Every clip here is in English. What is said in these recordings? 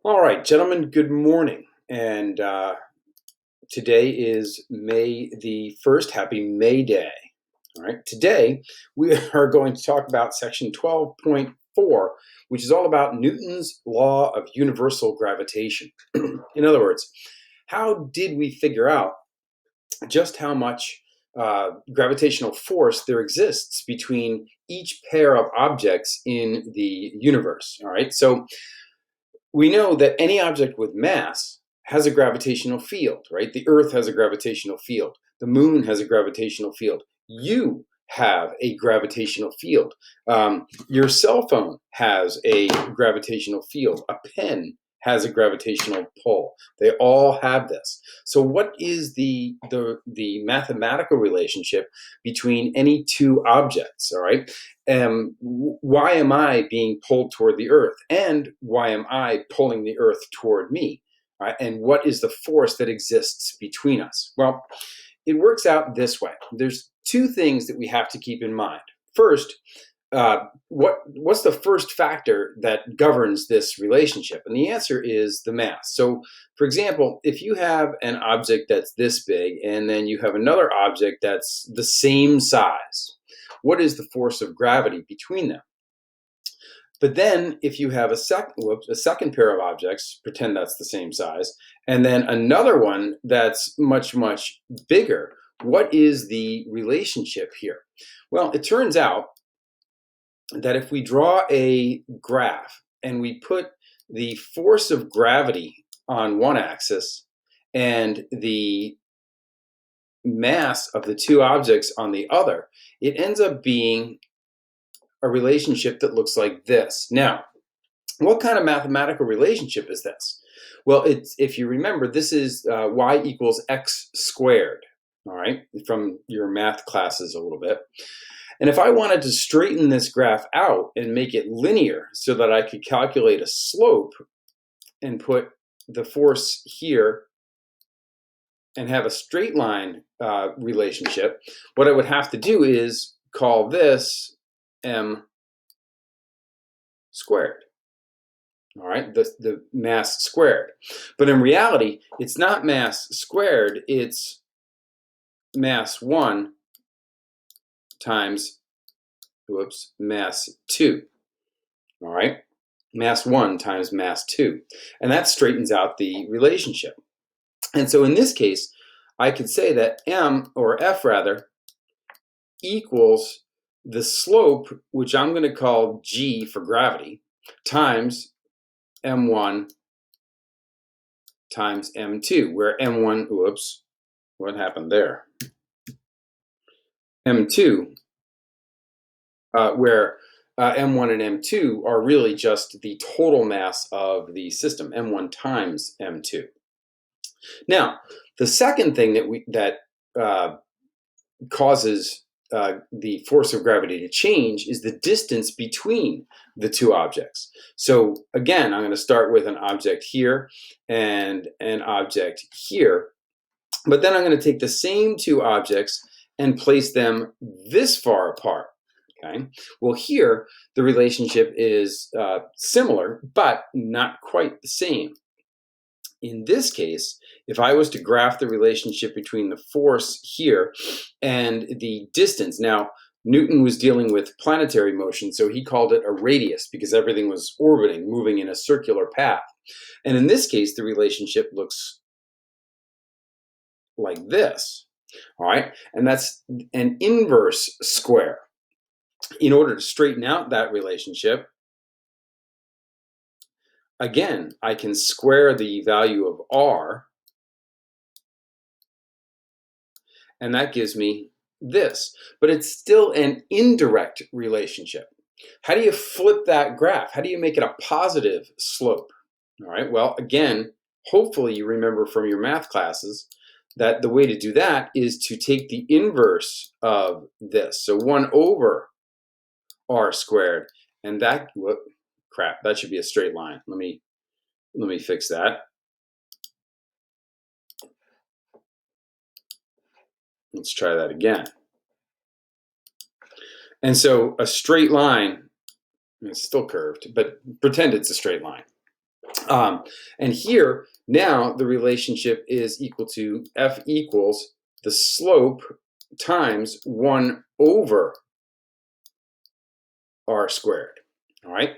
All right, gentlemen, good morning. And today is May the 1st. Happy May Day. All right, today we are going to talk about section 12.4, which is all about Newton's law of universal gravitation. In other words, how did we figure out just how much gravitational force there exists between each pair of objects in the universe? All right, so we know that any object with mass has a gravitational field, right? The Earth has a gravitational field. The moon has a gravitational field. You have a gravitational field. Your cell phone has a gravitational field. A pen has a gravitational pull. They all have this. So, what is the mathematical relationship between any two objects? All right. Why am I being pulled toward the earth? And why am I pulling the earth toward me? Right? And what is the force that exists between us? Well, it works out this way. There's two things that we have to keep in mind. First, what's the first factor that governs this relationship? And the answer is the mass. So, for example, if you have an object that's this big and then you have another object that's the same size, what is the force of gravity between them? But then if you have a second pair of objects, pretend that's the same size, and then another one that's much, much bigger, what is the relationship here? Well, it turns out that if we draw a graph and we put the force of gravity on one axis and the mass of the two objects on the other, it ends up being a relationship that looks like this. Now, what kind of mathematical relationship is this? Well, if you remember, this is y equals x squared, all right, from your math classes a little bit. And if I wanted to straighten this graph out and make it linear so that I could calculate a slope and put the force here and have a straight line relationship, what I would have to do is call this m squared. All right, the mass squared. But in reality, it's not mass squared, it's mass 1 times, mass 2. All right, mass 1 times mass 2. And that straightens out the relationship. And so in this case, I could say that m, or f rather, equals the slope, which I'm going to call g for gravity, times m1 times m2, where m1, what happened there? m2, where m1 and m2 are really just the total mass of the system, m1 times m2. Now, the second thing that causes the force of gravity to change is the distance between the two objects. So again, I'm going to start with an object here and an object here, but then I'm going to take the same two objects and place them this far apart. Okay. Well, here the relationship is similar, but not quite the same. In this case, if I was to graph the relationship between the force here and the distance, now Newton was dealing with planetary motion, so he called it a radius because everything was orbiting, moving in a circular path. And in this case, the relationship looks like this, all right? And that's an inverse square. In order to straighten out that relationship, again, I can square the value of r, and that gives me this. But it's still an indirect relationship. How do you flip that graph? How do you make it a positive slope? All right, well, again, hopefully you remember from your math classes that the way to do that is to take the inverse of this. So 1 over r squared, and that, that should be a straight line. Let me fix that. Let's try that again. And so a straight line, it's still curved, but pretend it's a straight line. And here, now the relationship is equal to F equals the slope times 1 over r squared. All right.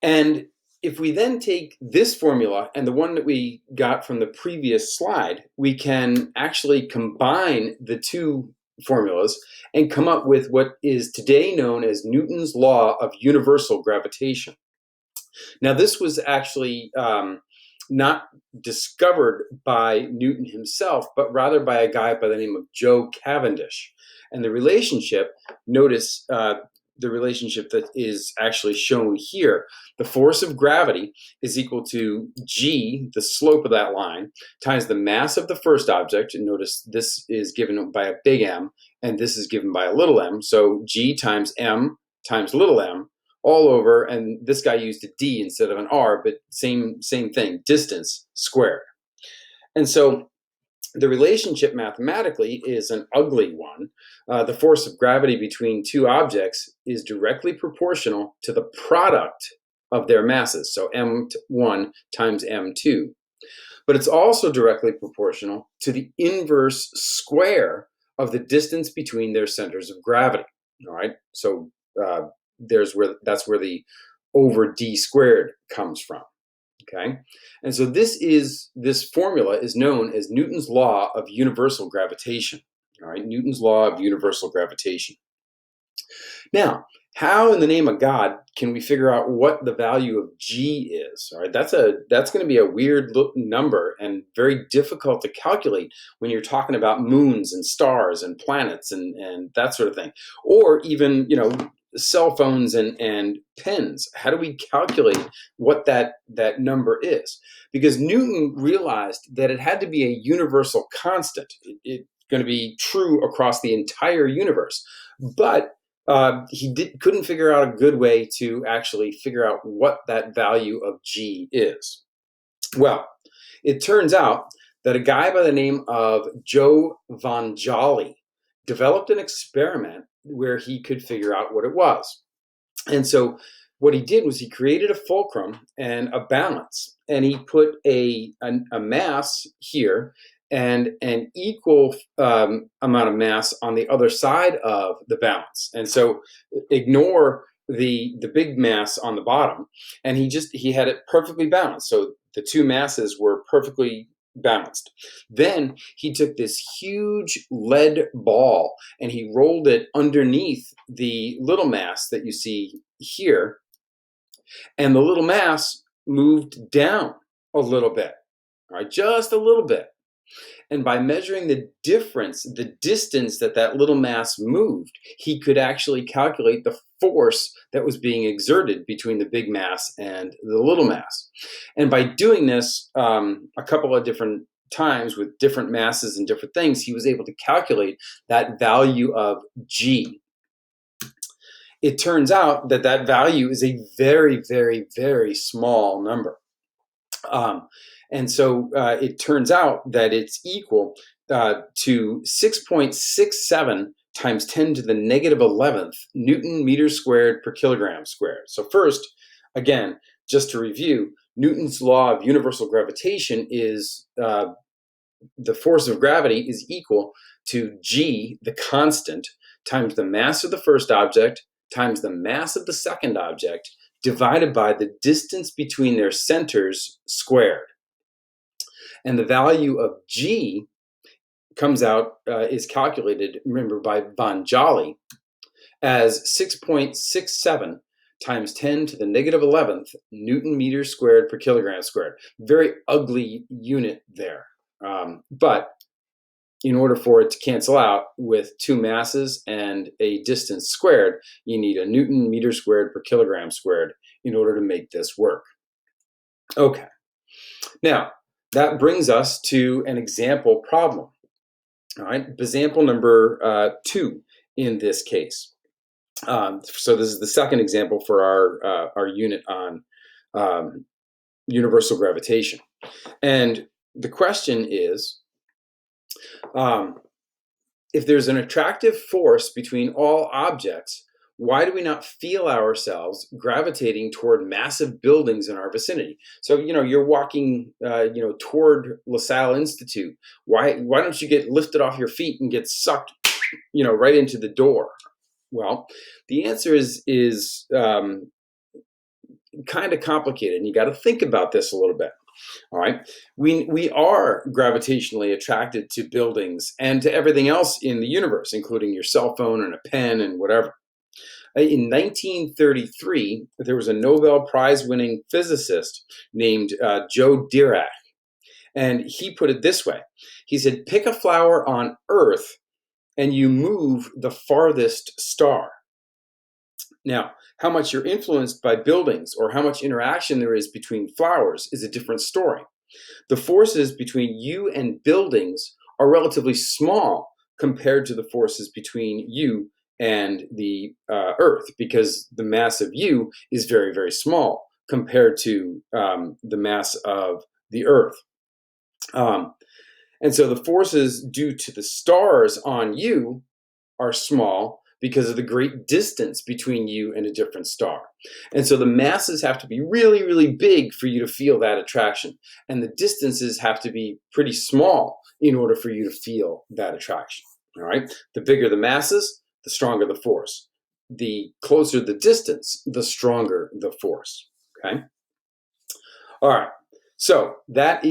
And if we then take this formula and the one that we got from the previous slide, we can actually combine the two formulas and come up with what is today known as Newton's law of universal gravitation. Now, this was actually not discovered by Newton himself, but rather by a guy by the name of Joe Cavendish. And the relationship, notice the relationship that is actually shown here. The force of gravity is equal to g, the slope of that line, times the mass of the first object. And notice this is given by a big M, and this is given by a little m. So g times m times little m all over, and this guy used a d instead of an r, but same thing, distance squared. And so the relationship mathematically is an ugly one. The force of gravity between two objects is directly proportional to the product of their masses, so m1 times m2. But it's also directly proportional to the inverse square of the distance between their centers of gravity. All right, so that's where the over d squared comes from. Okay, and so this formula is known as Newton's law of universal gravitation. All right, Newton's law of universal gravitation. Now, how in the name of God can we figure out what the value of g is? All right, that's going to be a weird number and very difficult to calculate when you're talking about moons and stars and planets and that sort of thing, or even cell phones and pens. How do we calculate what that number is? Because Newton realized that it had to be a universal constant. It's going to be true across the entire universe, but he couldn't figure out a good way to actually figure out what that value of g is. Well, it turns out that a guy by the name of Joe von Jolly developed an experiment where he could figure out what it was. And so what he did was he created a fulcrum and a balance, and he put a mass here and an equal amount of mass on the other side of the balance. And so ignore the big mass on the bottom, and he had it perfectly balanced. So the two masses were perfectly balanced. Then he took this huge lead ball and he rolled it underneath the little mass that you see here, and the little mass moved down a little bit, all right, just a little bit. And by measuring the difference, the distance that little mass moved, he could actually calculate the force that was being exerted between the big mass and the little mass. And by doing this a couple of different times with different masses and different things, he was able to calculate that value of g. It turns out that value is a very, very, very small number. And so it turns out that it's equal to 6.67 times 10 to the negative 11th Newton meters squared per kilogram squared. So first, again, just to review, Newton's law of universal gravitation is the force of gravity is equal to g, the constant, times the mass of the first object times the mass of the second object divided by the distance between their centers squared. And the value of g comes out, is calculated, remember, by von Jolly as 6.67 times 10 to the negative 11th Newton meters squared per kilogram squared. Very ugly unit there. But in order for it to cancel out with two masses and a distance squared, you need a Newton meter squared per kilogram squared in order to make this work. Okay. Now, that brings us to an example problem. All right, example number 2 in this case. So this is the second example for our unit on universal gravitation. And the question is, if there's an attractive force between all objects, why do we not feel ourselves gravitating toward massive buildings in our vicinity? So, you're walking, toward LaSalle Institute. Why don't you get lifted off your feet and get sucked, right into the door? Well, the answer is kind of complicated, and you got to think about this a little bit. All right, we are gravitationally attracted to buildings and to everything else in the universe, including your cell phone and a pen and whatever. In 1933, there was a Nobel Prize-winning physicist named Joe Dirac, and he put it this way. He said, "Pick a flower on Earth, and you move the farthest star." Now, how much you're influenced by buildings or how much interaction there is between flowers is a different story. The forces between you and buildings are relatively small compared to the forces between you and the Earth, because the mass of you is very, very small compared to the mass of the Earth. And so the forces due to the stars on you are small because of the great distance between you and a different star. And so the masses have to be really, really big for you to feel that attraction. And the distances have to be pretty small in order for you to feel that attraction. All right? The bigger the masses, the stronger the force. The closer the distance, the stronger the force. Okay? All right. So that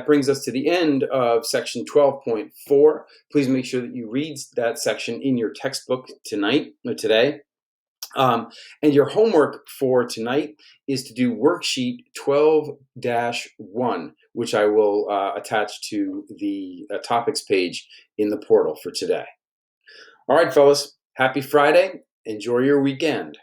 brings us to the end of section 12.4. Please make sure that you read that section in your textbook tonight or today. And your homework for tonight is to do worksheet 12-1, which I will attach to the topics page in the portal for today. All right, fellas, happy Friday. Enjoy your weekend.